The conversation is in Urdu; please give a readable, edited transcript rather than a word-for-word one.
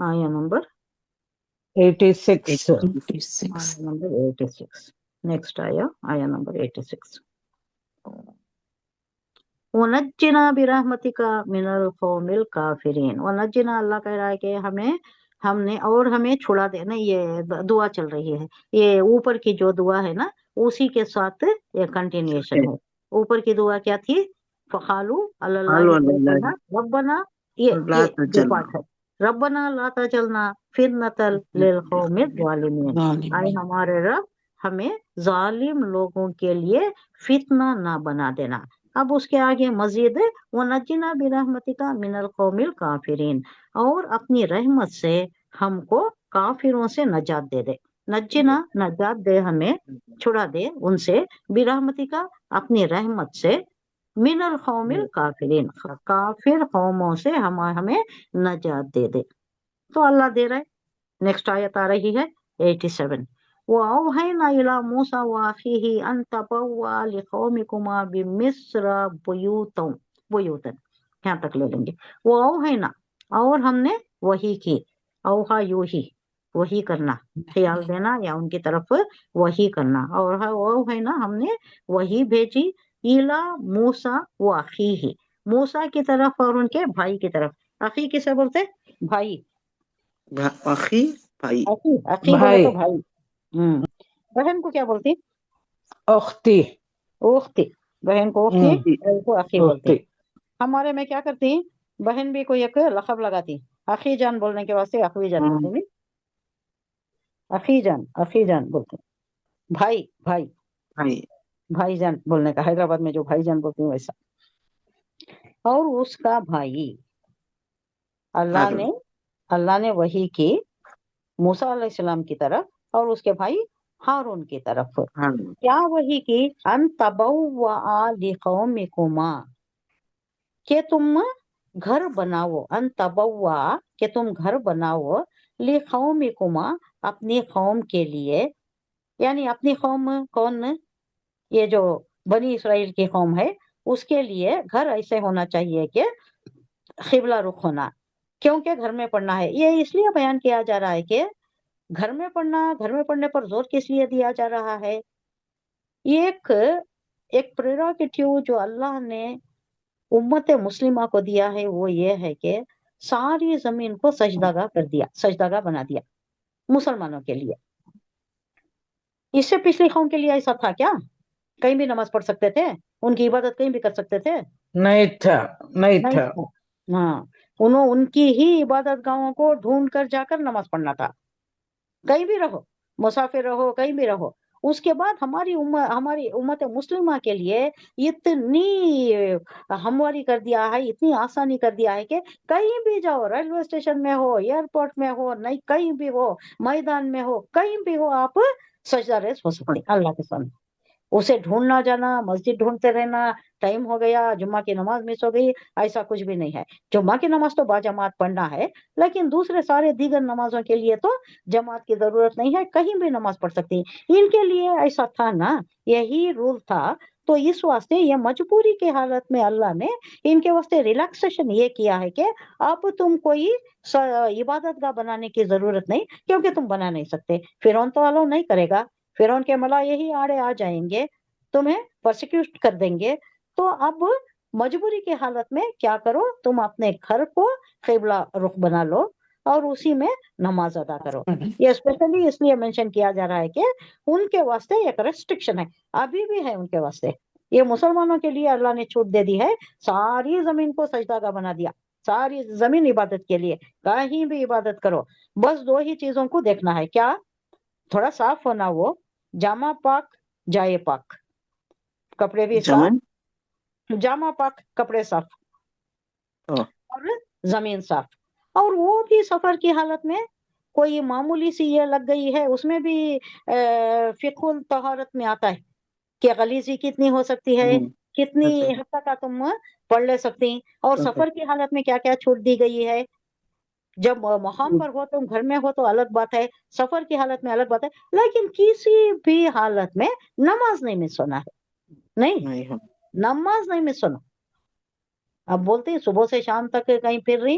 آیا نمبر 86. 86. آیا نمبر 86. نیکسٹ آیا نمبر 86. وَنَجِّنَا بِرَحْمَتِكَ مِنَ الْقَوْمِ الْكَافِرِينَ. وَنَجِّنَا اللہ کہہ رہا ہے کہ ہمیں چھڑا دے نا. یہ دعا چل رہی ہے, یہ اوپر کی جو دعا ہے نا اسی کے ساتھ یہ کنٹینیوشن ہے. اوپر کی دعا کیا تھی؟ فَقَالُوا عَلَى قالوا اللَّهِ لله تَوَكَّلْنَا رَبَّنَا. لا یہ جو تجلنا. پارٹ ہے, ربنا لا تجلنا فتنة للقوم الظالمین. آئے ظالمین. ہمارے رب ہمیں ظالم لوگوں کے لیے فتنہ نہ بنا دینا. اب اس کے آگے مزید وَنَجِّنَا بِرَحْمَتِكَ مِنَ الْقَوْمِ الْكَافِرِينَ, اور اپنی رحمت سے ہم کو کافروں سے نجات دے دے. نجنا نجات دے, ہمیں چھڑا دے ان سے, برحمتِکَ اپنی رحمت سے, من القوم الکافرین کافر قوموں سے ہمیں نجات دے دے. تو اللہ دے رہا ہے. نیکسٹ آیت آ رہی ہے 87. وَأَوْحَيْنَا إِلَى مُوسَىٰ وَأَخِيهِ أَن تَبَوَّآ لِقَوْمِكُمَا بِمِصْرَ بُيُوتًا. یہاں تک لے لیں گے. وَأَوْحَيْنَا, اور ہم نے وحی کی. اوحا یوہی, وحی کرنا, خیال دینا یا ان کی طرف وحی کرنا. اور اوحینا, ہم نے وحی بھیجی, ایلا موسیٰ وَأَخِيهِ, موسیٰ کی طرف اور ان کے بھائی کی طرف. اخی کسے بولتے؟ بھائی. اخی بھائی. اخی بولے تو بھائی. بہن کو کیا بولتی؟ اختی. اختی. بہن کو اختی, بہن کو اخی بولتی. اختی. ہمارے میں کیا کرتی, بہن بھی کوئی ایک لقب لگاتی, اخی جان بولنے کے واسطے اخوی جان بولتے ہیں. اخی جان بولتے ہیں. بھائی بھائی بھائی. بھائی جان بولنے کا, حیدرآباد میں جو بھائی جان بولتے ہیں ویسا. اور اس کا بھائی اللہ نے وحی کی موسیٰ علیہ السلام کی طرف اور اس کے بھائی ہارون کی طرف. کیا وحی کی؟ ان تبوّآ لقومکما, کہ تم گھر بناؤ. ان تبوّآ, کہ تم گھر بناؤ, لقومکما, اپنی قوم کے لیے. یعنی اپنی قوم کون؟ یہ جو بنی اسرائیل کی قوم ہے اس کے لیے گھر ایسے ہونا چاہیے کہ قبلہ رخ ہونا, کیونکہ گھر میں پڑھنا ہے. یہ اس لیے بیان کیا جا رہا ہے کہ گھر میں پڑھنے پر زور کس لیے دیا جا رہا ہے. ایک پریروگیٹیو جو اللہ نے امت مسلمہ کو دیا ہے وہ یہ ہے کہ ساری زمین کو سجدہ کر دیا, سجدہ بنا دیا مسلمانوں کے لیے. اس سے پچھلی قوم کے لیے ایسا تھا کیا؟ کہیں بھی نماز پڑھ سکتے تھے, ان کی عبادت کہیں بھی کر سکتے تھے؟ نہیں تھا. ہاں, ان کی ہی عبادت گاہوں کو ڈھونڈ کر جا کر نماز پڑھنا تھا. کہیں بھی رہو, مسافر رہو, کہیں بھی رہو. اس کے بعد ہماری امت مسلمہ کے لیے اتنی ہمواری کر دیا ہے, اتنی آسانی کر دیا ہے کہ کہیں بھی جاؤ, ریلوے اسٹیشن میں ہو, ایئرپورٹ میں ہو, نہیں کہیں بھی ہو, میدان میں ہو, کہیں بھی ہو, آپ سجدہ ریز ہو سکتے اللہ کے سامنے. اسے ڈھونڈنا جانا, مسجد ڈھونڈتے رہنا, ٹائم ہو گیا, جمعہ کی نماز مس ہو گئی, ایسا کچھ بھی نہیں ہے. جمعہ کی نماز تو باجماعت پڑھنا ہے, لیکن دوسرے سارے دیگر نمازوں کے لیے تو جماعت کی ضرورت نہیں ہے, کہیں بھی نماز پڑھ سکتی. ان کے لیے ایسا تھا نا, یہی رول تھا. تو اس واسطے یہ مجبوری کی حالت میں اللہ نے ان کے واسطے ریلیکسیشن یہ کیا ہے کہ اب تم کوئی عبادت گاہ بنانے کی ضرورت نہیں, کیونکہ تم بنا نہیں سکتے. فرعون تو الاؤ نہیں کرے گا, فرعون کے ملا یہی آڑے آ جائیں گے, تمہیں پرسیکیوٹ کر دیں گے. تو اب مجبوری کی حالت میں کیا کرو, تم اپنے گھر کو قبلہ رخ بنا لو اور اسی میں نماز ادا کرو. یہ اسپیشلی اس لیے مینشن کیا جا رہا ہے کہ ان کے واسطے ایک ریسٹرکشن ہے, ابھی بھی ہے ان کے واسطے. یہ مسلمانوں کے لیے اللہ نے چھوٹ دے دی ہے, ساری زمین کو سجدہ گاہ بنا دیا, ساری زمین عبادت کے لیے, کہیں بھی عبادت کرو. بس دو ہی چیزوں کو دیکھنا ہے, کیا؟ تھوڑا صاف ہونا, وہ جامع پاک جائے پاک, کپڑے بھی صاف, جامع پاک کپڑے صاف, اور زمین صاف. اور وہ بھی سفر کی حالت میں کوئی معمولی سی یہ لگ گئی ہے, اس میں بھی فقہ الطہارت میں آتا ہے کہ غلیظی کتنی ہو سکتی ہے, کتنی حد تک تم پڑھ لے سکتی. اور سفر کی حالت میں کیا کیا چھوٹ دی گئی ہے. جب مقام پر ہو تم گھر میں ہو تو الگ بات ہے, سفر کی حالت میں الگ بات ہے, لیکن کسی بھی حالت میں نماز نہیں مس ہونا ہے. نہیں, نماز نہیں مس ہونا. اب بولتے ہیں صبح سے شام تک کہیں پھر رہی,